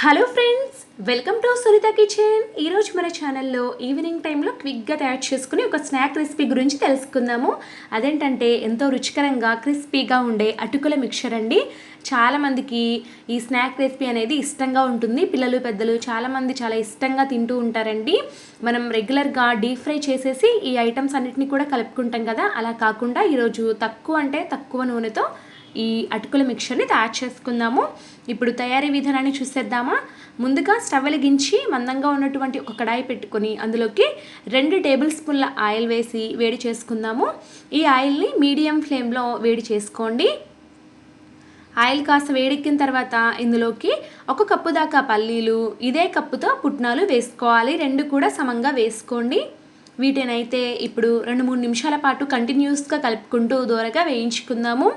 Hello friends, welcome to Sunitha kitchen. ఈరోజు మన ఛానల్లో ఈవినింగ్ టైంలో క్విక్గా తయారు చేసుకుని ఒక స్నాక్ రెసిపీ గురించి తెలుసుకుందాము. అదేంటంటే ఎంతో రుచికరంగా క్రిస్పీగా ఉండే అటుకుల మిక్చర్ అండి. చాలామందికి ఈ స్నాక్ రెసిపీ అనేది ఇష్టంగా ఉంటుంది. పిల్లలు పెద్దలు చాలామంది చాలా ఇష్టంగా తింటూ ఉంటారండి. మనం రెగ్యులర్గా డీప్ ఫ్రై చేసేసి ఈ ఐటమ్స్ అన్నిటిని కూడా కలుపుకుంటాం కదా, అలా కాకుండా ఈరోజు తక్కువ నూనెతో ఈ అటుకుల మిక్చర్ని తయారు చేసుకుందాము. ఇప్పుడు తయారీ విధానాన్ని చూసేద్దామా. ముందుగా స్టవ్ వెలిగించి మందంగా ఉన్నటువంటి ఒక కడాయి పెట్టుకొని అందులోకి 2 టేబుల్ స్పూన్ల ఆయిల్ వేసి వేడి చేసుకుందాము. ఈ ఆయిల్ని మీడియం ఫ్లేమ్లో వేడి చేసుకోండి. ఆయిల్ కాస్త వేడెక్కిన తర్వాత ఇందులోకి 1 కప్పు దాకా పల్లీలు, ఇదే కప్పుతో పుట్నాలు వేసుకోవాలి. 2 కూడా సమంగా వేసుకోండి. వీటినైతే ఇప్పుడు 2-3 నిమిషాల పాటు కంటిన్యూస్గా కలుపుకుంటూ దూరగా వేయించుకుందాము.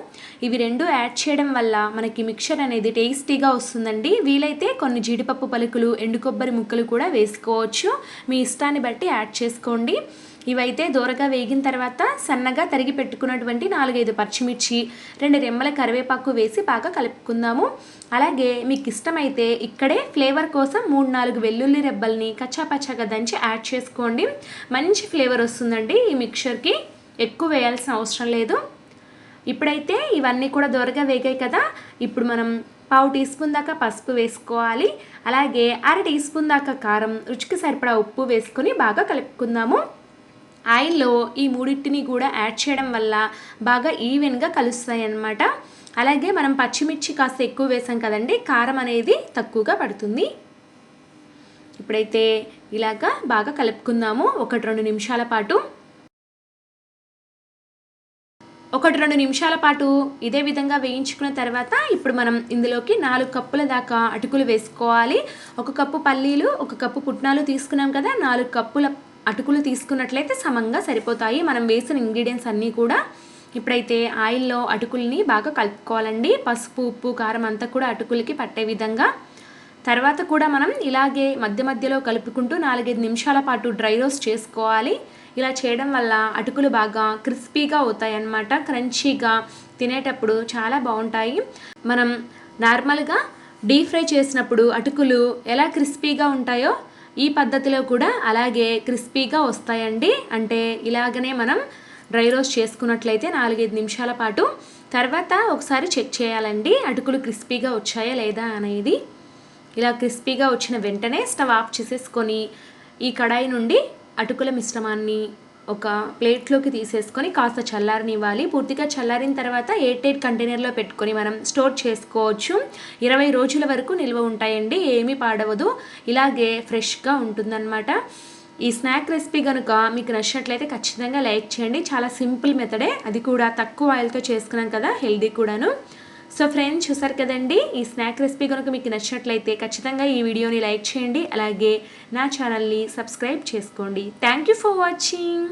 ఇవి 2 యాడ్ చేయడం వల్ల మనకి మిక్చర్ అనేది టేస్టీగా వస్తుందండి. వీలైతే కొన్ని జీడిపప్పు పలుకులు, ఎండు కొబ్బరి ముక్కలు కూడా వేసుకోవచ్చు. మీ ఇష్టాన్ని బట్టి యాడ్ చేసుకోండి. ఇవైతే దూరగా వేగిన తర్వాత సన్నగా తరిగి పెట్టుకున్నటువంటి 4-5 పచ్చిమిర్చి, 2 రెమ్మల కరివేపాకు వేసి బాగా కలుపుకుందాము. అలాగే మీకు ఇష్టమైతే ఇక్కడే ఫ్లేవర్ కోసం 3-4 వెల్లుల్లి రెబ్బల్ని కచ్చాపచ్చాగా దంచి యాడ్ చేసుకోండి. మంచి ఫ్లేవర్ వస్తుందండి ఈ మిక్చర్కి. ఎక్కువ వేయాల్సిన అవసరం లేదు. ఇప్పుడైతే ఇవన్నీ కూడా దూరగా వేగాయి కదా, ఇప్పుడు మనం 1/2 టీ స్పూన్ దాకా పసుపు వేసుకోవాలి. అలాగే 1/2 టీ స్పూన్ దాకా కారం, రుచికి సరిపడా ఉప్పు వేసుకొని బాగా కలుపుకుందాము. ఆయిల్లో ఈ మూడింటిని కూడా యాడ్ చేయడం వల్ల బాగా ఈవెన్గా కలుస్తాయి అన్నమాట. అలాగే మనం పచ్చిమిర్చి కాస్త ఎక్కువ వేసాం కదండి, కారం అనేది తక్కువగా పడుతుంది. ఇప్పుడైతే ఇలాగా బాగా కలుపుకుందాము 1-2 నిమిషాల పాటు. 1-2 నిమిషాల పాటు ఇదే విధంగా వేయించుకున్న తర్వాత ఇప్పుడు మనం ఇందులోకి 4 కప్పుల దాకా అటుకులు వేసుకోవాలి. 1 కప్పు పల్లీలు, 1 కప్పు పుట్నాలు తీసుకున్నాం కదా, 4 కప్పుల అటుకులు తీసుకున్నట్లయితే సమంగా సరిపోతాయి మనం వేసిన ఇంగ్రీడియంట్స్ అన్నీ కూడా. ఇప్పుడైతే ఆయిల్లో అటుకుల్ని బాగా కలుపుకోవాలండి. పసుపు, ఉప్పు, కారం అంతా కూడా అటుకులకి పట్టే విధంగా. తర్వాత కూడా మనం ఇలాగే మధ్యలో కలుపుకుంటూ 4-5 నిమిషాల పాటు డ్రై రోస్ట్ చేసుకోవాలి. ఇలా చేయడం వల్ల అటుకులు బాగా క్రిస్పీగా అవుతాయి అన్నమాట. క్రంచీగా తినేటప్పుడు చాలా బాగుంటాయి. మనం నార్మల్గా డీప్ ఫ్రై చేసినప్పుడు అటుకులు ఎలా క్రిస్పీగా ఉంటాయో ఈ పద్ధతిలో కూడా అలాగే క్రిస్పీగా వస్తాయండి. అంటే ఇలాగనే మనం డ్రై రోస్ట్ చేసుకున్నట్లయితే 4-5 నిమిషాల పాటు. తర్వాత ఒకసారి చెక్ చేయాలండి అటుకులు క్రిస్పీగా వచ్చాయా లేదా అనేది. ఇలా క్రిస్పీగా వచ్చిన వెంటనే స్టవ్ ఆఫ్ చేసేసుకొని ఈ కడాయి నుండి అటుకుల మిశ్రమాన్ని ఒక ప్లేట్లోకి తీసేసుకొని కాస్త చల్లారనివ్వాలి. పూర్తిగా చల్లారిన తర్వాత ఎయిర్ కంటైనర్లో పెట్టుకొని మనం స్టోర్ చేసుకోవచ్చు. 20 రోజుల వరకు నిల్వ ఉంటాయండి, ఏమీ పాడవదు. ఇలాగే ఫ్రెష్గా ఉంటుందన్నమాట. ఈ స్నాక్ రెసిపీ కనుక మీకు నచ్చినట్లయితే ఖచ్చితంగా లైక్ చేయండి. చాలా సింపుల్ మెథడే, అది కూడా తక్కువ ఆయిల్తో చేసుకున్నాం కదా, హెల్దీ కూడాను. సో ఫ్రెండ్స్, చూసారు కదండి, ఈ స్నాక్ రెసిపీ కనుక మీకు నచ్చినట్లయితే ఖచ్చితంగా ఈ వీడియోని లైక్ చేయండి. అలాగే నా ఛానల్ని సబ్స్క్రైబ్ చేసుకోండి. Thank you for watching.